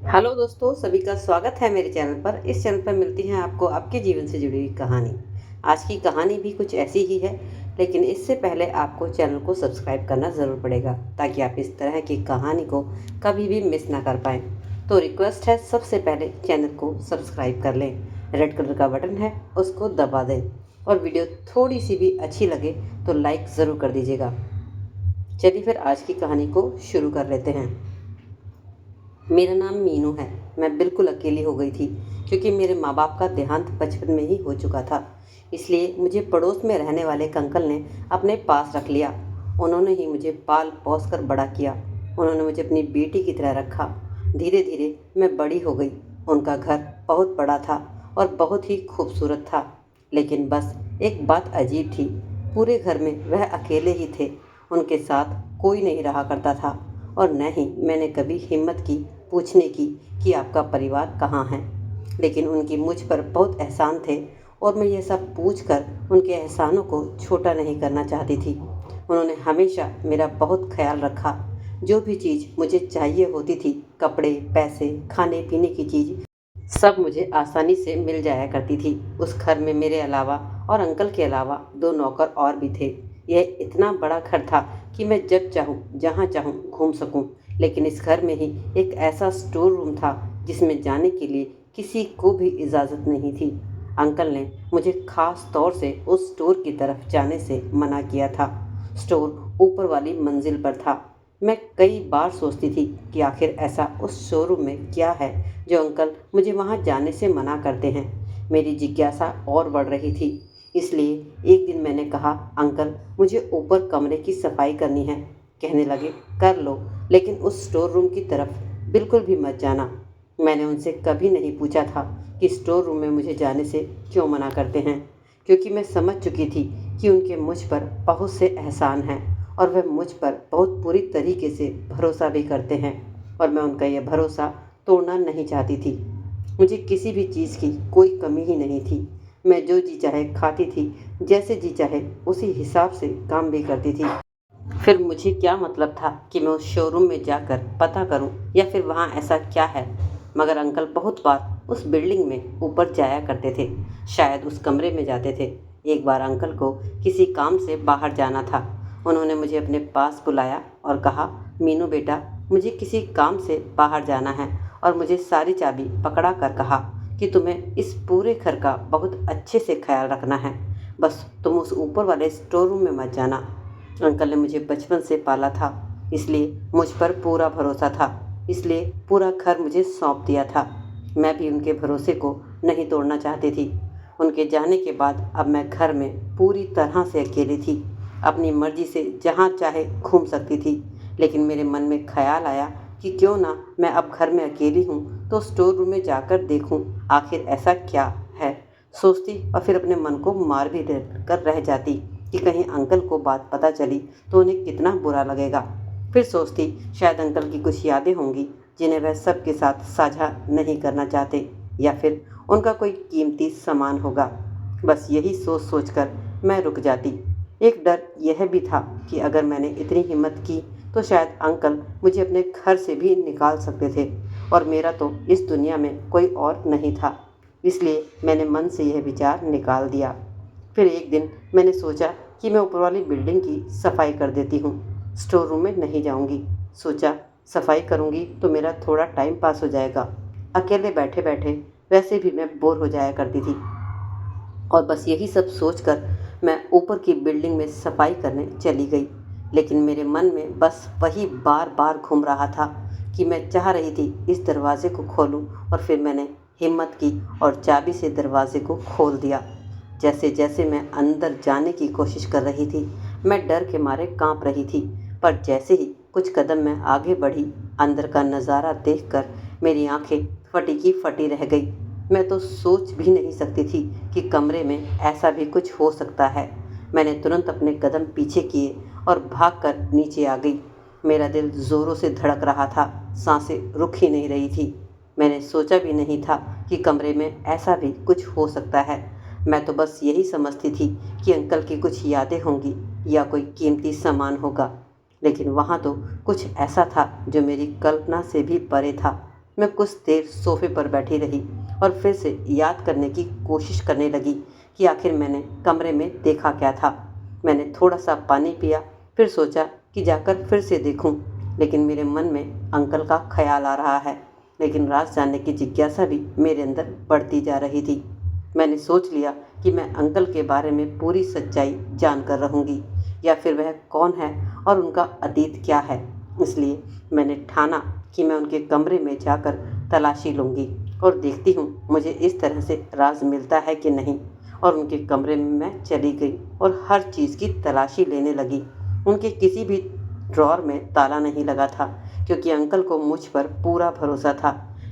Hello दोस्तों, सभी का स्वागत है मेरे चैनल पर। इस चैनल पर मिलती हैं आपको आपके जीवन से जुड़ी हुई कहानी। आज की कहानी भी कुछ ऐसी ही है, लेकिन इससे पहले आपको चैनल को सब्सक्राइब करना ज़रूर पड़ेगा ताकि आप इस तरह की कहानी को कभी भी मिस ना कर पाएँ। तो रिक्वेस्ट है, सबसे पहले चैनल को सब्सक्राइब कर लें। रेड कलर का बटन है, उसको दबा दें और वीडियो थोड़ी सी भी अच्छी लगे तो लाइक ज़रूर कर दीजिएगा। चलिए फिर आज की कहानी को शुरू कर लेते हैं। मेरा नाम मीनू है। मैं बिल्कुल अकेली हो गई थी क्योंकि मेरे माँ बाप का देहांत बचपन में ही हो चुका था। इसलिए मुझे पड़ोस में रहने वाले एक अंकल ने अपने पास रख लिया। उन्होंने ही मुझे पाल पोस कर बड़ा किया। उन्होंने मुझे अपनी बेटी की तरह रखा। धीरे धीरे मैं बड़ी हो गई। उनका घर बहुत बड़ा था और बहुत ही खूबसूरत था, लेकिन बस एक बात अजीब थी। पूरे घर में वह अकेले ही थे। उनके साथ कोई नहीं रहा करता था और न ही मैंने कभी हिम्मत की पूछने की कि आपका परिवार कहाँ है। लेकिन उनकी मुझ पर बहुत एहसान थे और मैं ये सब पूछकर उनके एहसानों को छोटा नहीं करना चाहती थी। उन्होंने हमेशा मेरा बहुत ख्याल रखा। जो भी चीज़ मुझे चाहिए होती थी, कपड़े, पैसे, खाने पीने की चीज़, सब मुझे आसानी से मिल जाया करती थी। उस घर में मेरे अलावा और अंकल के अलावा 2 नौकर और भी थे। यह इतना बड़ा घर था कि मैं जब चाहूँ जहाँ चाहूँ घूम सकूँ। लेकिन इस घर में ही एक ऐसा स्टोर रूम था जिसमें जाने के लिए किसी को भी इजाज़त नहीं थी। अंकल ने मुझे खास तौर से उस स्टोर की तरफ जाने से मना किया था। स्टोर ऊपर वाली मंजिल पर था। मैं कई बार सोचती थी कि आखिर ऐसा उस शोरूम में क्या है जो अंकल मुझे वहाँ जाने से मना करते हैं। मेरी जिज्ञासा और बढ़ रही थी। इसलिए एक दिन मैंने कहा, अंकल मुझे ऊपर कमरे की सफाई करनी है। कहने लगे, कर लो, लेकिन उस स्टोर रूम की तरफ बिल्कुल भी मत जाना। मैंने उनसे कभी नहीं पूछा था कि स्टोर रूम में मुझे जाने से क्यों मना करते हैं, क्योंकि मैं समझ चुकी थी कि उनके मुझ पर बहुत से एहसान हैं और वह मुझ पर बहुत पूरी तरीके से भरोसा भी करते हैं और मैं उनका यह भरोसा तोड़ना नहीं चाहती थी। मुझे किसी भी चीज़ की कोई कमी ही नहीं थी। मैं जो जी चाहे खाती थी, जैसे जी चाहे उसी हिसाब से काम भी करती थी। फिर मुझे क्या मतलब था कि मैं उस शोरूम में जाकर पता करूं या फिर वहां ऐसा क्या है। मगर अंकल बहुत बार उस बिल्डिंग में ऊपर जाया करते थे, शायद उस कमरे में जाते थे। एक बार अंकल को किसी काम से बाहर जाना था। उन्होंने मुझे अपने पास बुलाया और कहा, मीनू बेटा, मुझे किसी काम से बाहर जाना है, और मुझे सारी चाबी पकड़ा कर कहा कि तुम्हें इस पूरे घर का बहुत अच्छे से ख्याल रखना है। बस तुम उस ऊपर वाले स्टोर रूम में मत जाना। अंकल ने मुझे बचपन से पाला था, इसलिए मुझ पर पूरा भरोसा था। इसलिए पूरा घर मुझे सौंप दिया था। मैं भी उनके भरोसे को नहीं तोड़ना चाहती थी। उनके जाने के बाद अब मैं घर में पूरी तरह से अकेली थी। अपनी मर्जी से जहाँ चाहे घूम सकती थी। लेकिन मेरे मन में ख्याल आया कि क्यों ना मैं अब घर में अकेली हूँ तो स्टोर रूम में जाकर देखूँ आखिर ऐसा क्या है। सोचती और फिर अपने मन को मार भी दे कर रह जाती कि कहीं अंकल को बात पता चली तो उन्हें कितना बुरा लगेगा। फिर सोचती शायद अंकल की कुछ यादें होंगी जिन्हें वह सबके साथ साझा नहीं करना चाहते, या फिर उनका कोई कीमती सामान होगा। बस यही सोच सोचकर मैं रुक जाती। एक डर यह भी था कि अगर मैंने इतनी हिम्मत की तो शायद अंकल मुझे अपने घर से भी निकाल सकते थे और मेरा तो इस दुनिया में कोई और नहीं था। इसलिए मैंने मन से यह विचार निकाल दिया। फिर एक दिन मैंने सोचा कि मैं ऊपर वाली बिल्डिंग की सफाई कर देती हूँ। स्टोर रूम में नहीं जाऊँगी। सोचा सफाई करूँगी तो मेरा थोड़ा टाइम पास हो जाएगा। अकेले बैठे बैठे वैसे भी मैं बोर हो जाया करती थी। और बस यही सब सोचकर मैं ऊपर की बिल्डिंग में सफाई करने चली गई। लेकिन मेरे मन में बस वही बार बार घूम रहा था कि मैं चाह रही थी इस दरवाजे को खोलूं, और फिर मैंने हिम्मत की और चाबी से दरवाजे को खोल दिया। जैसे जैसे मैं अंदर जाने की कोशिश कर रही थी, मैं डर के मारे कांप रही थी। पर जैसे ही कुछ कदम मैं आगे बढ़ी, अंदर का नज़ारा देखकर मेरी आंखें फटी की फटी रह गई। मैं तो सोच भी नहीं सकती थी कि कमरे में ऐसा भी कुछ हो सकता है। मैंने तुरंत अपने कदम पीछे किए और भागकर नीचे आ गई। मेरा दिल ज़ोरों से धड़क रहा था, सांसें रुक ही नहीं रही थी। मैंने सोचा भी नहीं था कि कमरे में ऐसा भी कुछ हो सकता है। मैं तो बस यही समझती थी कि अंकल की कुछ यादें होंगी या कोई कीमती सामान होगा। लेकिन वहाँ तो कुछ ऐसा था जो मेरी कल्पना से भी परे था। मैं कुछ देर सोफे पर बैठी रही और फिर से याद करने की कोशिश करने लगी कि आखिर मैंने कमरे में देखा क्या था। मैंने थोड़ा सा पानी पिया, फिर सोचा कि जाकर फिर से देखूं, लेकिन मेरे मन में अंकल का ख्याल आ रहा है। लेकिन राज जानने की जिज्ञासा भी मेरे अंदर बढ़ती जा रही थी। मैंने सोच लिया कि मैं अंकल के बारे में पूरी सच्चाई जानकर रहूंगी, या फिर वह कौन है और उनका अतीत क्या है। इसलिए मैंने ठाना कि मैं उनके कमरे में जाकर तलाशी लूँगी और देखती हूँ मुझे इस तरह से राज मिलता है कि नहीं। और उनके कमरे में मैं चली गई और हर चीज़ की तलाशी लेने लगी। उनके किसी भी ड्रॉर में ताला नहीं लगा था, क्योंकि अंकल को मुझ पर पूरा भरोसा था।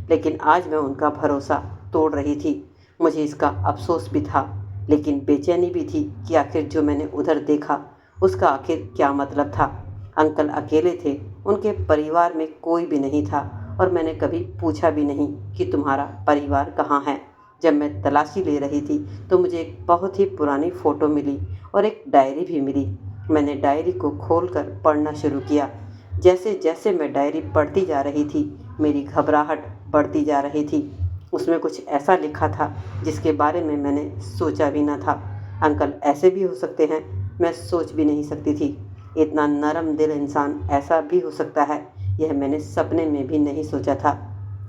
लेकिन आज मैं उनका भरोसा तोड़ रही थी। मुझे इसका अफसोस भी था, लेकिन बेचैनी भी थी कि आखिर जो मैंने उधर देखा उसका आखिर क्या मतलब था। अंकल अकेले थे, उनके परिवार में कोई भी नहीं था, और मैंने कभी पूछा भी नहीं कि तुम्हारा परिवार कहाँ है। जब मैं तलाशी ले रही थी तो मुझे एक बहुत ही पुरानी फ़ोटो मिली और एक डायरी भी मिली। मैंने डायरी को खोलकर पढ़ना शुरू किया। जैसे जैसे मैं डायरी पढ़ती जा रही थी, मेरी घबराहट बढ़ती जा रही थी। उसमें कुछ ऐसा लिखा था जिसके बारे में मैंने सोचा भी ना था। अंकल ऐसे भी हो सकते हैं, मैं सोच भी नहीं सकती थी। इतना नरम दिल इंसान ऐसा भी हो सकता है, यह मैंने सपने में भी नहीं सोचा था।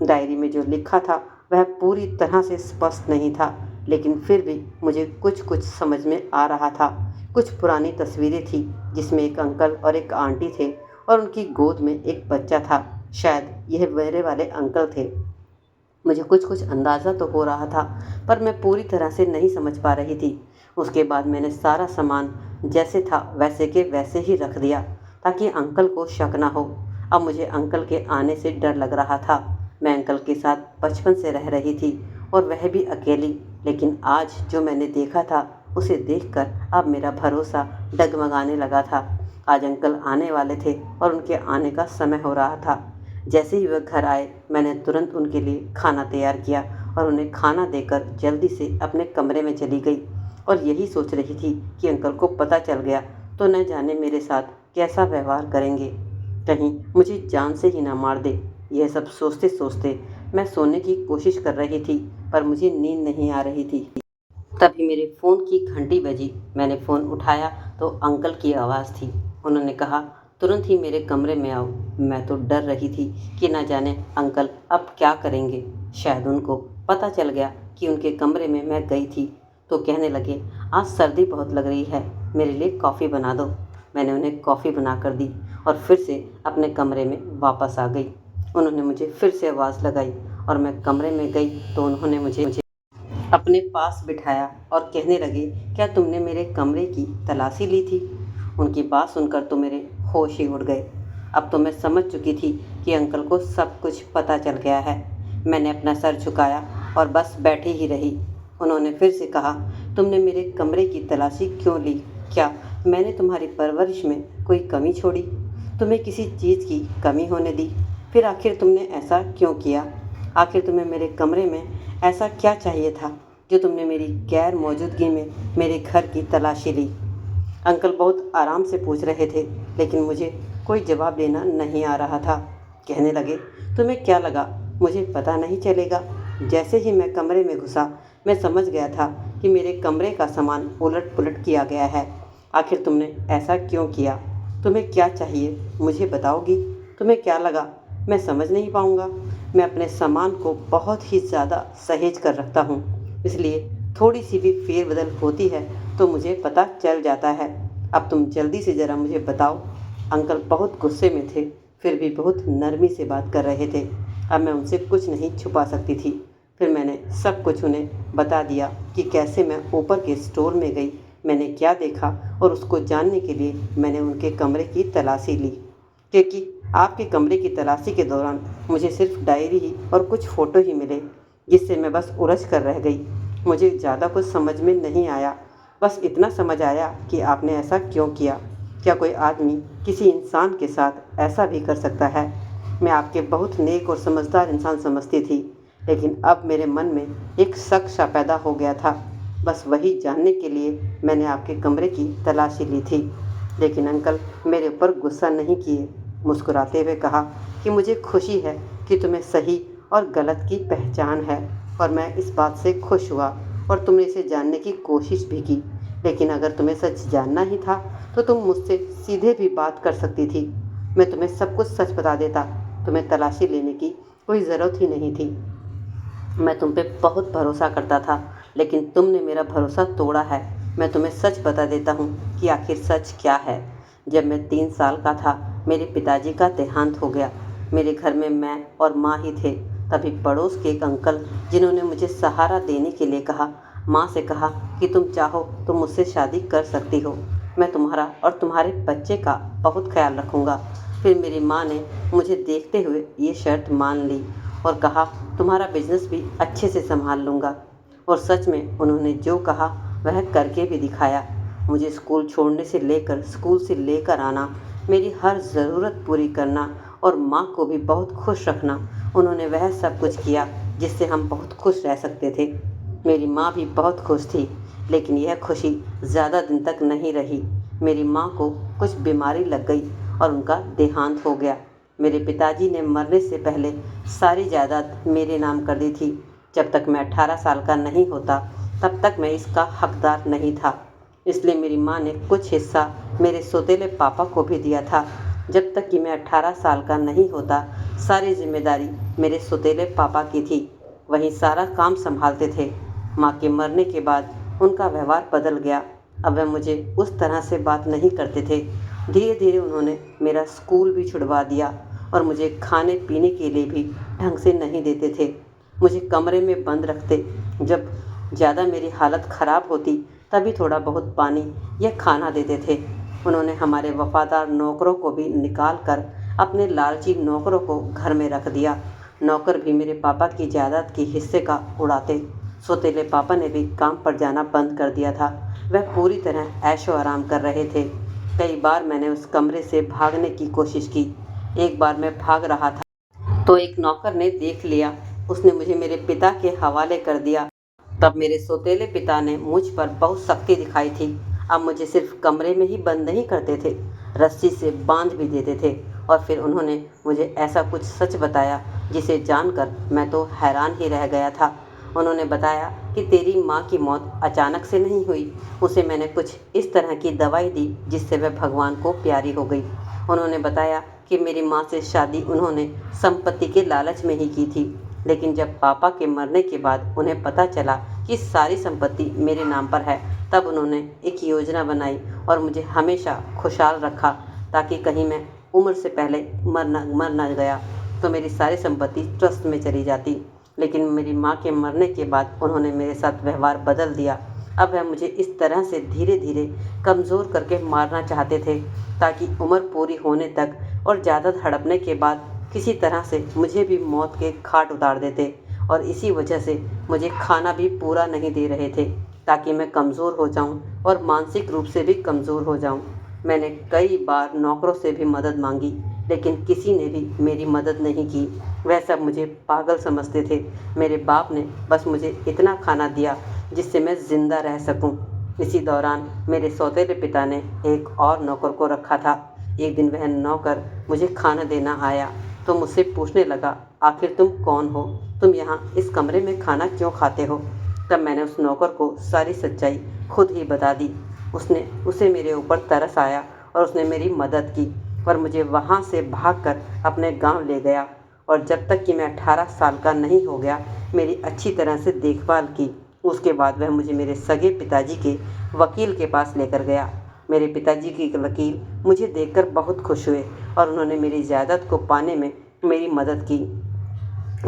डायरी में जो लिखा था वह पूरी तरह से स्पष्ट नहीं था, लेकिन फिर भी मुझे कुछ कुछ समझ में आ रहा था। कुछ पुरानी तस्वीरें थी जिसमें एक अंकल और एक आंटी थे और उनकी गोद में एक बच्चा था। शायद यह मेरे वाले अंकल थे। मुझे कुछ कुछ अंदाज़ा तो हो रहा था, पर मैं पूरी तरह से नहीं समझ पा रही थी। उसके बाद मैंने सारा सामान जैसे था वैसे के वैसे ही रख दिया, ताकि अंकल को शक ना हो। अब मुझे अंकल के आने से डर लग रहा था। मैं अंकल के साथ बचपन से रह रही थी, और वह भी अकेली। लेकिन आज जो मैंने देखा था उसे देखकर अब मेरा भरोसा डगमगाने लगा था। आज अंकल आने वाले थे और उनके आने का समय हो रहा था। जैसे ही वह घर आए, मैंने तुरंत उनके लिए खाना तैयार किया और उन्हें खाना देकर जल्दी से अपने कमरे में चली गई। और यही सोच रही थी कि अंकल को पता चल गया तो न जाने मेरे साथ कैसा व्यवहार करेंगे, कहीं मुझे जान से ही ना मार दे। यह सब सोचते सोचते मैं सोने की कोशिश कर रही थी, पर मुझे नींद नहीं आ रही थी। तभी मेरे फ़ोन की घंटी बजी। मैंने फ़ोन उठाया तो अंकल की आवाज़ थी। उन्होंने कहा, तुरंत ही मेरे कमरे में आओ। मैं तो डर रही थी कि ना जाने अंकल अब क्या करेंगे। शायद उनको पता चल गया कि उनके कमरे में मैं गई थी, तो कहने लगे, आज सर्दी बहुत लग रही है, मेरे लिए कॉफ़ी बना दो। मैंने उन्हें कॉफ़ी बना कर दी और फिर से अपने कमरे में वापस आ गई। उन्होंने मुझे फिर से आवाज़ लगाई और मैं कमरे में गई तो उन्होंने मुझे अपने पास बिठाया और कहने लगे, क्या तुमने मेरे कमरे की तलाशी ली थी? उनकी बात सुनकर तो मेरे होश ही उड़ गए। अब तो मैं समझ चुकी थी कि अंकल को सब कुछ पता चल गया है। मैंने अपना सर झुकाया और बस बैठी ही रही। उन्होंने फिर से कहा, तुमने मेरे कमरे की तलाशी क्यों ली? क्या मैंने तुम्हारी परवरिश में कोई कमी छोड़ी? तुम्हें किसी चीज़ की कमी होने दी? फिर आखिर तुमने ऐसा क्यों किया? आखिर तुम्हें मेरे कमरे में ऐसा क्या चाहिए था जो तुमने मेरी गैर मौजूदगी में मेरे घर की तलाशी ली? अंकल बहुत आराम से पूछ रहे थे, लेकिन मुझे कोई जवाब देना नहीं आ रहा था। कहने लगे, तुम्हें क्या लगा मुझे पता नहीं चलेगा? जैसे ही मैं कमरे में घुसा, मैं समझ गया था कि मेरे कमरे का सामान उलट पुलट किया गया है। आखिर तुमने ऐसा क्यों किया? तुम्हें क्या चाहिए मुझे बताओगी? तुम्हें क्या लगा मैं समझ नहीं पाऊँगा? मैं अपने सामान को बहुत ही ज़्यादा सहेज कर रखता हूँ, इसलिए थोड़ी सी भी फेरबदल होती है तो मुझे पता चल जाता है। अब तुम जल्दी से ज़रा मुझे बताओ। अंकल बहुत गुस्से में थे, फिर भी बहुत नरमी से बात कर रहे थे। अब मैं उनसे कुछ नहीं छुपा सकती थी। फिर मैंने सब कुछ उन्हें बता दिया कि कैसे मैं ऊपर के स्टोर में गई, मैंने क्या देखा, और उसको जानने के लिए मैंने उनके कमरे की तलाशी ली। क्योंकि आपके कमरे की तलाशी के दौरान मुझे सिर्फ डायरी ही और कुछ फ़ोटो ही मिले, जिससे मैं बस उलझ कर रह गई। मुझे ज़्यादा कुछ समझ में नहीं आया। बस इतना समझ आया कि आपने ऐसा क्यों किया। क्या कोई आदमी किसी इंसान के साथ ऐसा भी कर सकता है? मैं आपके बहुत नेक और समझदार इंसान समझती थी, लेकिन अब मेरे मन में एक शक सा पैदा हो गया था। बस वही जानने के लिए मैंने आपके कमरे की तलाशी ली थी। लेकिन अंकल मेरे ऊपर गुस्सा नहीं किए। मुस्कुराते हुए कहा कि मुझे खुशी है कि तुम्हें सही और गलत की पहचान है, और मैं इस बात से खुश हुआ और तुमने इसे जानने की कोशिश भी की। लेकिन अगर तुम्हें सच जानना ही था तो तुम मुझसे सीधे भी बात कर सकती थी। मैं तुम्हें सब कुछ सच बता देता। तुम्हें तलाशी लेने की कोई ज़रूरत ही नहीं थी। मैं तुम पे बहुत भरोसा करता था, लेकिन तुमने मेरा भरोसा तोड़ा है। मैं तुम्हें सच बता देता हूँ कि आखिर सच क्या है। जब मैं 3 साल का था, मेरे पिताजी का देहांत हो गया। मेरे घर में मैं और माँ ही थे। तभी पड़ोस के एक अंकल, जिन्होंने मुझे सहारा देने के लिए कहा, माँ से कहा कि तुम चाहो तो मुझसे शादी कर सकती हो। मैं तुम्हारा और तुम्हारे बच्चे का बहुत ख्याल रखूँगा। फिर मेरी माँ ने मुझे देखते हुए ये शर्त मान ली और कहा, तुम्हारा बिजनेस भी अच्छे से संभाल लूँगा। और सच में उन्होंने जो कहा वह करके भी दिखाया। मुझे स्कूल से लेकर आना, मेरी हर ज़रूरत पूरी करना और माँ को भी बहुत खुश रखना, उन्होंने वह सब कुछ किया जिससे हम बहुत खुश रह सकते थे। मेरी माँ भी बहुत खुश थी, लेकिन यह खुशी ज़्यादा दिन तक नहीं रही। मेरी माँ को कुछ बीमारी लग गई और उनका देहांत हो गया। मेरे पिताजी ने मरने से पहले सारी जायदाद मेरे नाम कर दी थी। जब तक मैं 18 साल का नहीं होता तब तक मैं इसका हकदार नहीं था। इसलिए मेरी माँ ने कुछ हिस्सा मेरे सौतेले पापा को भी दिया था। जब तक कि मैं 18 साल का नहीं होता, सारी जिम्मेदारी मेरे सौतेले पापा की थी। वही सारा काम संभालते थे। माँ के मरने के बाद उनका व्यवहार बदल गया। अब वह मुझे उस तरह से बात नहीं करते थे। धीरे धीरे उन्होंने मेरा स्कूल भी छुड़वा दिया और मुझे खाने पीने के लिए भी ढंग से नहीं देते थे। मुझे कमरे में बंद रखते। जब ज़्यादा मेरी हालत ख़राब होती तभी थोड़ा बहुत पानी या खाना देते थे। उन्होंने हमारे वफादार नौकरों को भी निकाल कर अपने लालची नौकरों को घर में रख दिया। नौकर भी मेरे पापा की जायदाद के हिस्से का उड़ाते। सौतेले पापा ने भी काम पर जाना बंद कर दिया था। वह पूरी तरह ऐशो आराम कर रहे थे। कई बार मैंने उस कमरे से भागने की कोशिश की। एक बार मैं भाग रहा था तो एक नौकर ने देख लिया। उसने मुझे मेरे पिता के हवाले कर दिया। तब मेरे सौतेले पिता ने मुझ पर बहुत सख्ती दिखाई थी। अब मुझे सिर्फ कमरे में ही बंद नहीं करते थे, रस्सी से बांध भी देते थे। और फिर उन्होंने मुझे ऐसा कुछ सच बताया जिसे जानकर मैं तो हैरान ही रह गया था। उन्होंने बताया कि तेरी माँ की मौत अचानक से नहीं हुई। उसे मैंने कुछ इस तरह की दवाई दी जिससे वह भगवान को प्यारी हो गई। उन्होंने बताया कि मेरी माँ से शादी उन्होंने संपत्ति के लालच में ही की थी, लेकिन जब पापा के मरने के बाद उन्हें पता चला कि सारी संपत्ति मेरे नाम पर है, तब उन्होंने एक योजना बनाई और मुझे हमेशा खुशहाल रखा, ताकि कहीं मैं उम्र से पहले मर न गया तो मेरी सारी संपत्ति ट्रस्ट में चली जाती। लेकिन मेरी माँ के मरने के बाद उन्होंने मेरे साथ व्यवहार बदल दिया। अब वह मुझे इस तरह से धीरे धीरे कमज़ोर करके मारना चाहते थे, ताकि उम्र पूरी होने तक और ज़्यादा हड़पने के बाद किसी तरह से मुझे भी मौत के घाट उतार देते। और इसी वजह से मुझे खाना भी पूरा नहीं दे रहे थे, ताकि मैं कमज़ोर हो जाऊं और मानसिक रूप से भी कमज़ोर हो जाऊं। मैंने कई बार नौकरों से भी मदद मांगी, लेकिन किसी ने भी मेरी मदद नहीं की। वह सब मुझे पागल समझते थे। मेरे बाप ने बस मुझे इतना खाना दिया जिससे मैं ज़िंदा रह सकूं। इसी दौरान मेरे सौतेले पिता ने एक और नौकर को रखा था। एक दिन वह नौकर मुझे खाना देना आया तो मुझसे पूछने लगा, आखिर तुम कौन हो? तुम यहाँ इस कमरे में खाना क्यों खाते हो? तब मैंने उस नौकर को सारी सच्चाई खुद ही बता दी। उसे मेरे ऊपर तरस आया और उसने मेरी मदद की और मुझे वहाँ से भागकर अपने गांव ले गया। और जब तक कि मैं 18 साल का नहीं हो गया, मेरी अच्छी तरह से देखभाल की। उसके बाद वह मुझे मेरे सगे पिताजी के वकील के पास लेकर गया। मेरे पिताजी के वकील मुझे देखकर बहुत खुश हुए और उन्होंने मेरी जायदाद को पाने में मेरी मदद की।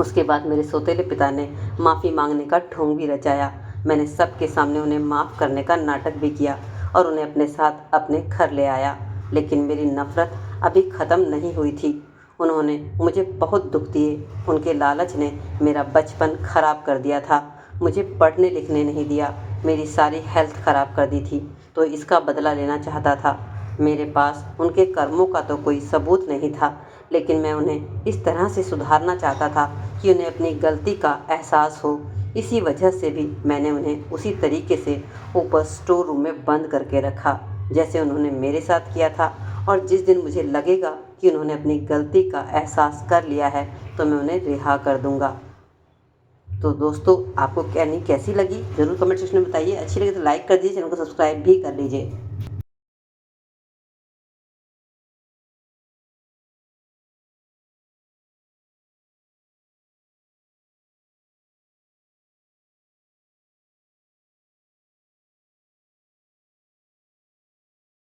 उसके बाद मेरे सौतेले पिता ने माफ़ी मांगने का ढोंग भी रचाया। मैंने सबके सामने उन्हें माफ़ करने का नाटक भी किया और उन्हें अपने साथ अपने घर ले आया। लेकिन मेरी नफ़रत अभी ख़त्म नहीं हुई थी। उन्होंने मुझे बहुत दुख दिए। उनके लालच ने मेरा बचपन ख़राब कर दिया था। मुझे पढ़ने लिखने नहीं दिया, मेरी सारी हेल्थ ख़राब कर दी थी, तो इसका बदला लेना चाहता था। मेरे पास उनके कर्मों का तो कोई सबूत नहीं था, लेकिन मैं उन्हें इस तरह से सुधारना चाहता था कि उन्हें अपनी गलती का एहसास हो। इसी वजह से भी मैंने उन्हें उसी तरीके से ऊपर स्टोर रूम में बंद करके रखा जैसे उन्होंने मेरे साथ किया था। और जिस दिन मुझे लगेगा कि उन्होंने अपनी गलती का एहसास कर लिया है तो मैं उन्हें रिहा कर दूंगा। तो दोस्तों, आपको कहानी कैसी लगी ज़रूर कमेंट सेक्शन में बताइए। अच्छी लगी तो लाइक कर दीजिए, चैनल को सब्सक्राइब भी कर लीजिए।